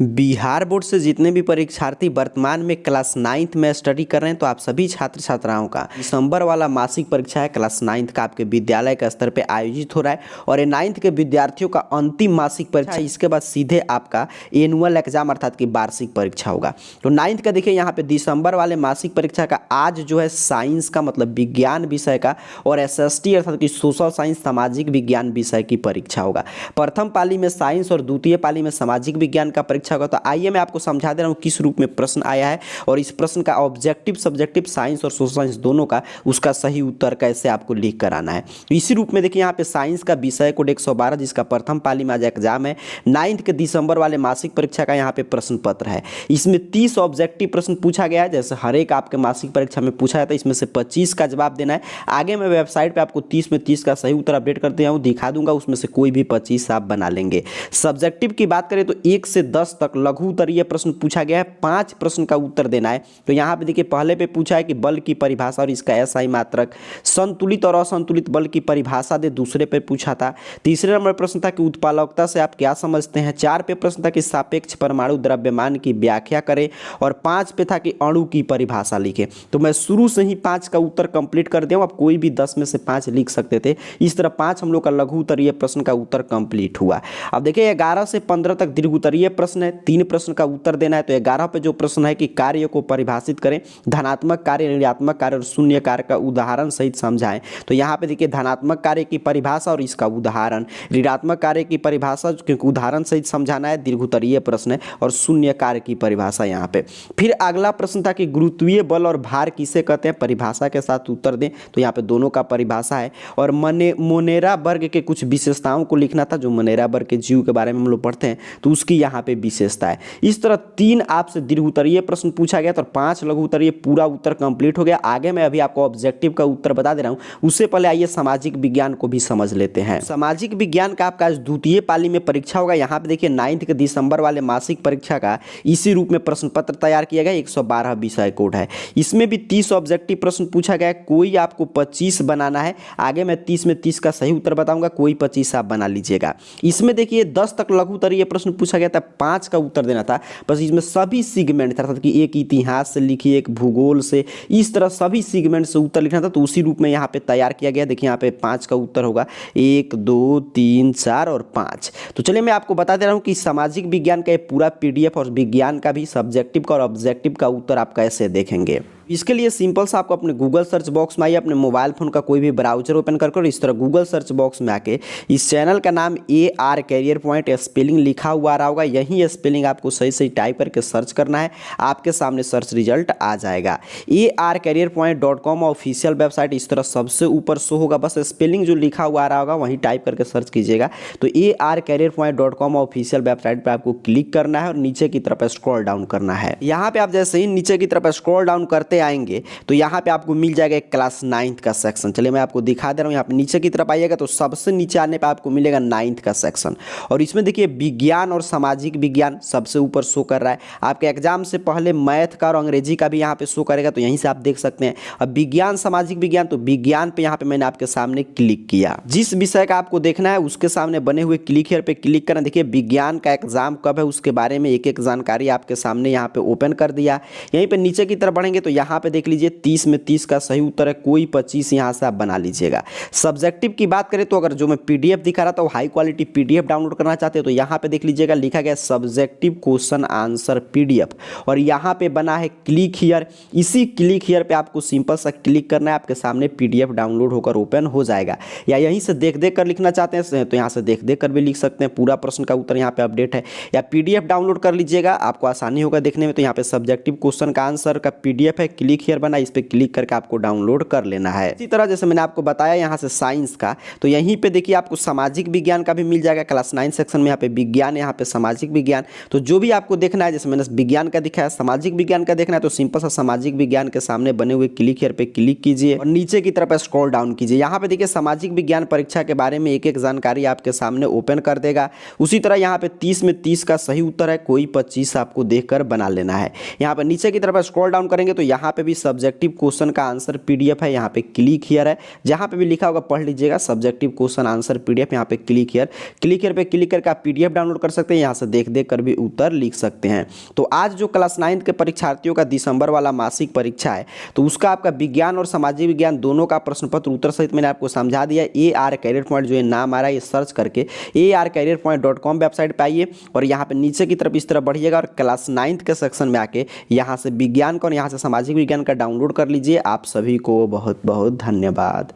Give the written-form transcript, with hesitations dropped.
Bihar board से जितने भी परीक्षार्थी वर्तमान में क्लास 9th में स्टडी कर रहे हैं तो आप सभी छात्र छात्राओं का दिसंबर वाला मासिक परीक्षा है क्लास 9th का आपके विद्यालय के स्तर पे आयोजित हो रहा है और ये 9th के विद्यार्थियों का अंतिम मासिक परीक्षा है। इसके बाद सीधे आपका एनुअल एग्जाम अर्थात की वार्षिक परीक्षा होगा। तो 9th का देखिए यहाँ पे दिसंबर वाले मासिक परीक्षा का आज जो है साइंस का मतलब विज्ञान विषय का और SST अर्थात की सोशल साइंस सामाजिक विज्ञान विषय की परीक्षा होगा। प्रथम पाली में साइंस और द्वितीय पाली में सामाजिक विज्ञान का परीक्षा होगा। तो आइए मैं आपको समझा दे रहा हूँ किस रूप में प्रश्न आया है और इस प्रश्न का ऑब्जेक्टिव सब्जेक्टिव साइंस और सोशल साइंस दोनों का उसका सही उत्तर कैसे आपको लिख कर आना है। तो इसी रूप में देखिए यहाँ पे साइंस का विषय कोड 112 जिसका प्रथम पाली में आज एग्जाम है 9th के दिसंबर वाले मासिक परीक्षा का यहाँ पे प्रश्न पत्र है। इसमें 30 ऑब्जेक्टिव प्रश्न पूछा गया है, जैसे हर एक आपके मासिक परीक्षा में पूछा जाता है। इसमें से 25 का जवाब देना है। आगे मैं वेबसाइट पर आपको 30 में 30 का सही उत्तर अपडेट करते हूँ दिखा दूंगा, उसमें से कोई भी 25 आप बना लेंगे। सब्जेक्टिव की बात करें तो 1 से 10 तक लघु उत्तरीय प्रश्न पूछा गया है। 5 प्रश्न का उत्तर देना है। तो यहाँ पे देखिए पहले पे पूछा है कि बल की परिभाषा और इसका SI मात्रक, संतुलित और असंतुलित बल की परिभाषा दे, दूसरे पे पूछा था। तीसरे नंबर प्रश्न था कि उत्पादकता से आप क्या समझते हैं। 4 पे प्रश्न था कि सापेक्ष परमाणु द्रव्यमान की व्याख्या करें और 5 पे था कि अणु की परिभाषा लिखें। तो मैं शुरू से ही 5 का उत्तर कंप्लीट कर दिया हूं। आप कोई भी 10 में से 5 लिख सकते थे। इस तरह 5 हम लोग का लघु उत्तरीय प्रश्न का उत्तर कंप्लीट हुआ। अब देखिए 11 से 15 तक दीर्घ उत्तरीय प्रश्न है। 3 प्रश्न का उत्तर देना है। तो 11 पे जो प्रश्न है कि कार्य को परिभाषित करें, धनात्मक कार्य, ऋणात्मक कार्य और शून्य कार्य का उदाहरण सहित समझाएं। तो यहाँ पे देखिए धनात्मक कार्य की परिभाषा और इसका उदाहरण, ऋणात्मक कार्य की परिभाषा क्योंकि उदाहरण सहित समझाना है, दीर्घ उत्तरीय प्रश्न है और शून्य कार्य की परिभाषा यहाँ पे। फिर अगला प्रश्न था कि गुरुत्वीय बल और भार किसे कहते हैं, परिभाषा के साथ उत्तर दें। तो यहाँ पे दोनों का परिभाषा है और मोनेरा वर्ग के कुछ विशेषताओं को लिखना था, जो मोनेरा वर्ग के जीव के बारे में हम लोग पढ़ते हैं तो उसकी यहाँ पे विशेषता है। इस तरह 3 आपसे दीर्घ उत्तरीय प्रश्न पूछा गया तो 5 लघु उत्तरीय पूरा उत्तर कंप्लीट हो गया। आगे मैं अभी आपको ऑब्जेक्टिव का उत्तर बता दे रहा हूं, उससे पहले आइए सामाजिक विज्ञान को भी समझ लेते हैं। सामाजिक विज्ञान का आपका द्वितीय पाली में परीक्षा होगा। यहाँ पे देखिए 9th के दिसंबर वाले मासिक परीक्षा का इसी रूप में प्रश्न पत्र तैयार किया गया। 112 विषय कोड है। इसमें भी 30 ऑब्जेक्टिव प्रश्न पूछा गया है। कोई आपको 25 बनाना है। आगे मैं 30 में 30 का सही उत्तर बताऊंगा, कोई 25 आप बना लीजिएगा। इसमें देखिए 10 तक लघु उत्तरीय प्रश्न पूछा गया था, 5 का उत्तर देना था। बस इसमें सभी सीगमेंट अर्थात कि एक इतिहास से लिखिए, एक भूगोल से, इस तरह सभी सीगमेंट से उत्तर लिखना था। तो उसी रूप में यहाँ पे तैयार किया गया। देखिए यहाँ पे 5 का उत्तर होगा, 1 2 3 4 और 5। तो चलिए मैं आपको बता दे रहा हूँ कि सामाजिक विज्ञान का ये पूरा PDF और विज्ञान का भी सब्जेक्टिव का और ऑब्जेक्टिव का उत्तर आप कैसे देखेंगे। इसके लिए सिंपल सा आपको अपने गूगल सर्च बॉक्स में आइए, अपने मोबाइल फोन का कोई भी ब्राउजर ओपन कर इस तरह गूगल सर्च बॉक्स में आके इस चैनल का नाम AR कैरियर पॉइंट स्पेलिंग लिखा हुआ आ रहा होगा, यही स्पेलिंग आपको सही सही टाइप करके सर्च करना है। आपके सामने सर्च रिजल्ट आ जाएगा। ARcareerpoint.com ऑफिशियल वेबसाइट इस तरह सबसे ऊपर शो होगा। बस स्पेलिंग जो लिखा हुआ आ रहा होगा वहीं टाइप करके सर्च कीजिएगा। तो ARcareerpoint.com ऑफिशियल वेबसाइट पर आपको क्लिक करना है और नीचे की तरफ स्क्रॉल डाउन करना है। यहाँ पे आप जैसे ही नीचे की तरफ स्क्रॉल डाउन करते आएंगे तो यहाँ पे आपको मिल जाएगा एक क्लास 9th का सेक्शन। चलिए मैं आपको दिखा दे रहा हूँ। यहाँ पे नीचे की तरफ आइएगा तो सबसे नीचे आने पे आपको मिलेगा 9th का सेक्शन और इसमें देखिए विज्ञान और सामाजिक विज्ञान सबसे ऊपर शो कर रहा है। आपके एग्जाम से पहले मैथ का और अंग्रेजी का भी यहाँ पे शो करेगा, तो यहीं से आप देख सकते हैं। अब विज्ञान सामाजिक विज्ञान, तो विज्ञान पे यहाँ पे मैंने आपके सामने क्लिक किया। जिस विषय का आपको देखना है उसके सामने बने हुए क्लिक हियर पे क्लिक करना। देखिए विज्ञान का एग्जाम कब है उसके बारे में एक एक जानकारी आपके सामने यहाँ पे ओपन कर दिया। यहीं पे नीचे की तरफ बढ़ेंगे तो यहाँ पे देख लीजिए 30 में 30 का सही उत्तर है, कोई 25 यहाँ से आप बना लीजिएगा। सब्जेक्टिव की बात करें तो अगर जो मैं PDF दिखा रहा था वो हाई क्वालिटी PDF डाउनलोड करना चाहते हैं तो यहाँ पे देख लीजिएगा लिखा गया सब्जेक्टिव क्वेश्चन आंसर PDF और यहाँ पे बना है क्लिक हियर। इसी क्लिक हियर पे आपको सिंपल सा क्लिक करना है, आपके सामने PDF डाउनलोड होकर ओपन हो जाएगा। या यहीं से देख देख कर लिखना चाहते हैं तो यहाँ से देख देख कर भी लिख सकते हैं। पूरा प्रश्न का उत्तर यहाँ पे अपडेट है। या PDF डाउनलोड कर लीजिएगा, आपको आसानी होगा देखने में। तो यहाँ पे सब्जेक्टिव क्वेश्चन का आंसर का PDF है, क्लिक हियर बना, इस पे क्लिक करके आपको डाउनलोड कर लेना है। इसी तरह जैसे मैंने आपको बताया यहाँ से साइंस का, तो यहीं पे देखिए आपको सामाजिक विज्ञान का भी मिल जाएगा। क्लास 9 सेक्शन में यहाँ पे विज्ञान, यहाँ पे सामाजिक विज्ञान। तो जो भी आपको देखना है, जैसे मैंने विज्ञान का दिखाया, सामाजिक विज्ञान का देखना है तो सिंपल सा सामाजिक विज्ञान के सामने बने हुए क्लिक हियर पे क्लिक कीजिए और नीचे की तरफ स्क्रॉल डाउन कीजिए। यहाँ पे देखिए सामाजिक विज्ञान परीक्षा के बारे में एक एक जानकारी आपके सामने ओपन कर देगा। उसी तरह यहाँ पे 30 में 30 का सही उत्तर है, कोई 25 आपको देखकर बना लेना है। यहाँ पे नीचे की तरफ स्क्रॉल डाउन करेंगे तो यहाँ पे भी सब्जेक्टिव क्वेश्चन का आंसर पीडीएफ है, यहाँ पे क्लिक हियर है, जहाँ पे भी लिखा होगा पढ़ लीजिएगा सब्जेक्टिव क्वेश्चन आंसर पीडीएफ, यहाँ पे क्लिक हियर पे क्लिक करके आप पीडीएफ डाउनलोड कर सकते हैं, यहाँ से देख देख कर भी उत्तर लिख सकते हैं। तो आज जो क्लास 9 के परीक्षार्थियों का दिसंबर वाला मासिक परीक्षा है तो उसका आपका विज्ञान और सामाजिक विज्ञान दोनों का प्रश्न पत्र उत्तर सहित मैंने आपको समझा दिया। AR कैरियर पॉइंट जो ये नाम आ रहा है ये सर्च करके arcareerpoint.com वेबसाइट पे आइए और यहाँ पे नीचे की तरफ इस तरह बढ़िएगा और क्लास 9 के सेक्शन में आके यहाँ से विज्ञान का और यहाँ से सामाजिक विज्ञान का डाउनलोड कर लीजिए। आप सभी को बहुत बहुत धन्यवाद।